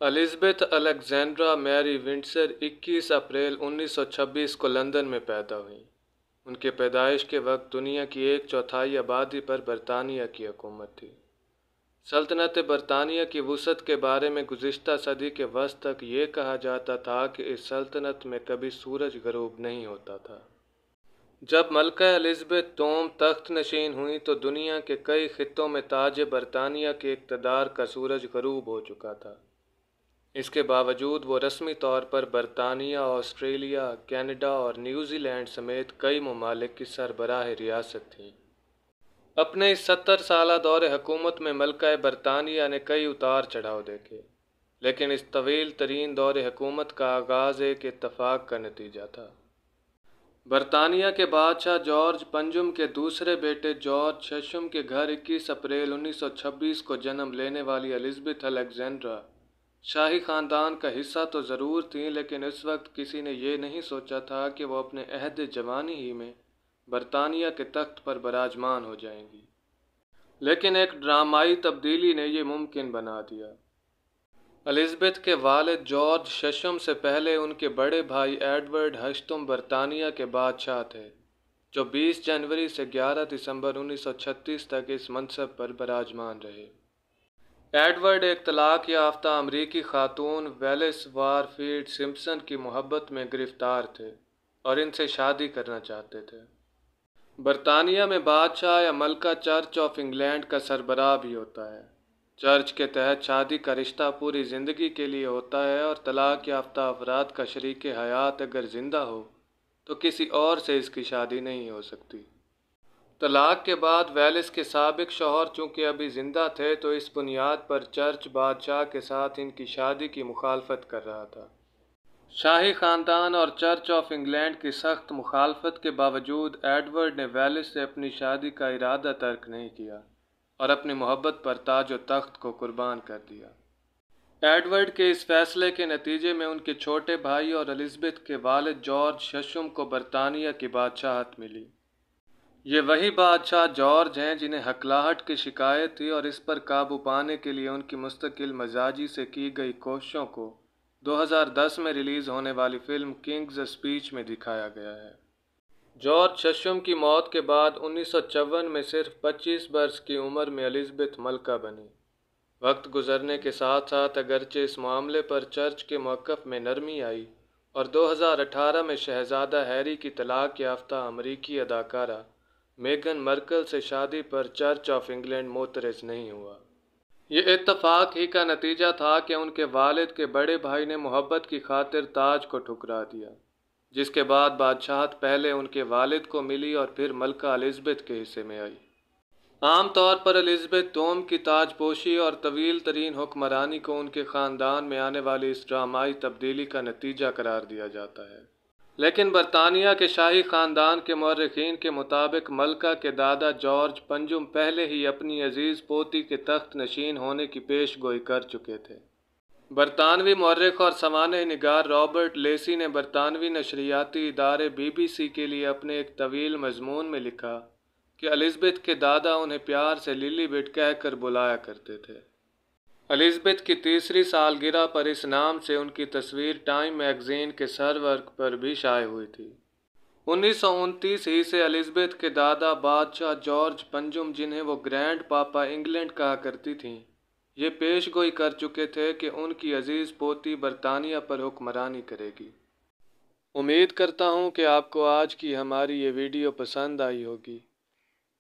Elizabeth Alexandra میری Windsor 21 April 1926 کو London میں پیدا ہوئیں۔ ان کے پیدائش کے وقت دنیا کی 1/4 آبادی پر برطانیہ کی حکومت تھی۔ سلطنت برطانیہ کی وسعت کے بارے میں گزشتہ صدی کے وسط تک یہ کہا جاتا تھا کہ اس سلطنت میں کبھی سورج غروب نہیں ہوتا تھا۔ جب ملکہ الزبتھ دوم تخت نشین ہوئیں تو دنیا کے کئی خطوں میں تاج برطانیہ کے اقتدار کا سورج غروب ہو چکا تھا۔ اس کے باوجود وہ رسمی طور پر برطانیہ، آسٹریلیا، کینیڈا اور نیوزی لینڈ سمیت کئی ممالک کی سربراہ ریاست تھیں۔ اپنے اس 70 سالہ دور حکومت میں ملکہ برطانیہ نے کئی اتار چڑھاؤ دیکھے، لیکن اس طویل ترین دور حکومت کا آغاز ایک اتفاق کا نتیجہ تھا۔ برطانیہ کے بادشاہ جارج پنجم کے دوسرے بیٹے جارج ششم کے گھر 21 اپریل 1926 کو جنم لینے والی الزبتھ الیگزینڈرا شاہی خاندان کا حصہ تو ضرور تھیں، لیکن اس وقت کسی نے یہ نہیں سوچا تھا کہ وہ اپنے عہد جوانی ہی میں برطانیہ کے تخت پر براجمان ہو جائیں گی۔ لیکن ایک ڈرامائی تبدیلی نے یہ ممکن بنا دیا۔ الزبتھ کے والد جارج ششم سے پہلے ان کے بڑے بھائی ایڈورڈ ہشتم برطانیہ کے بادشاہ تھے، جو 20 جنوری سے 11 دسمبر 1936 تک اس منصب پر براجمان رہے۔ ایڈورڈ ایک طلاق یافتہ امریکی خاتون ویلس وارفیلڈ سمپسن کی محبت میں گرفتار تھے اور ان سے شادی کرنا چاہتے تھے۔ برطانیہ میں بادشاہ یا ملکہ چرچ آف انگلینڈ کا سربراہ بھی ہوتا ہے۔ چرچ کے تحت شادی کا رشتہ پوری زندگی کے لیے ہوتا ہے اور طلاق یافتہ افراد کا شریک حیات اگر زندہ ہو تو کسی اور سے اس کی شادی نہیں ہو سکتی۔ طلاق کے بعد ویلس کے سابق شوہر چونکہ ابھی زندہ تھے تو اس بنیاد پر چرچ بادشاہ کے ساتھ ان کی شادی کی مخالفت کر رہا تھا۔ شاہی خاندان اور چرچ آف انگلینڈ کی سخت مخالفت کے باوجود ایڈورڈ نے ویلس سے اپنی شادی کا ارادہ ترک نہیں کیا اور اپنی محبت پر تاج و تخت کو قربان کر دیا۔ ایڈورڈ کے اس فیصلے کے نتیجے میں ان کے چھوٹے بھائی اور الزبتھ کے والد جارج ششم کو برطانیہ کی بادشاہت ملی۔ یہ وہی بادشاہ جارج ہیں جنہیں ہکلاہٹ کی شکایت تھی اور اس پر قابو پانے کے لیے ان کی مستقل مزاجی سے کی گئی کوششوں کو 2010 میں ریلیز ہونے والی فلم کنگز اسپیچ میں دکھایا گیا ہے۔ جارج ششم کی موت کے بعد 1954 میں صرف 25 برس کی عمر میں الزبتھ ملکہ بنی۔ وقت گزرنے کے ساتھ ساتھ اگرچہ اس معاملے پر چرچ کے موقف میں نرمی آئی اور 2018 میں شہزادہ ہیری کی طلاق یافتہ امریکی اداکارہ میگن مرکل سے شادی پر چرچ آف انگلینڈ معترض نہیں ہوا۔ یہ اتفاق ہی کا نتیجہ تھا کہ ان کے والد کے بڑے بھائی نے محبت کی خاطر تاج کو ٹھکرا دیا، جس کے بعد بادشاہت پہلے ان کے والد کو ملی اور پھر ملکہ الزبتھ کے حصے میں آئی۔ عام طور پر الزبتھ دوم کی تاج پوشی اور طویل ترین حکمرانی کو ان کے خاندان میں آنے والی اس ڈرامائی تبدیلی کا نتیجہ قرار دیا جاتا ہے۔ لیکن برطانیہ کے شاہی خاندان کے مورخین کے مطابق ملکہ کے دادا جارج پنجم پہلے ہی اپنی عزیز پوتی کے تخت نشین ہونے کی پیش گوئی کر چکے تھے۔ برطانوی مورخ اور سوانح نگار رابرٹ لیسی نے برطانوی نشریاتی ادارے BBC کے لیے اپنے ایک طویل مضمون میں لکھا کہ الزبتھ کے دادا انہیں پیار سے للی بٹ کہہ کر بلایا کرتے تھے۔ الزبتھ کی تیسری سالگرہ پر اس نام سے ان کی تصویر ٹائم میگزین کے سرورق پر بھی شائع ہوئی تھی۔ 1929 ہی سے الزبتھ کے دادا بادشاہ جارج پنجم، جنہیں وہ گرینڈ پاپا انگلینڈ کہا کرتی تھیں، یہ پیش گوئی کر چکے تھے کہ ان کی عزیز پوتی برطانیہ پر حکمرانی کرے گی۔ امید کرتا ہوں کہ آپ کو آج کی ہماری یہ ویڈیو پسند آئی ہوگی۔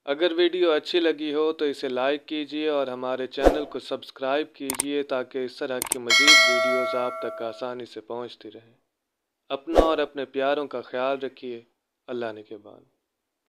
اگر ویڈیو اچھی لگی ہو تو اسے لائک کیجیے اور ہمارے چینل کو سبسکرائب کیجیے تاکہ اس طرح کی مزید ویڈیوز آپ تک آسانی سے پہنچتی رہیں۔ اپنا اور اپنے پیاروں کا خیال رکھیے۔ اللہ نگہبان۔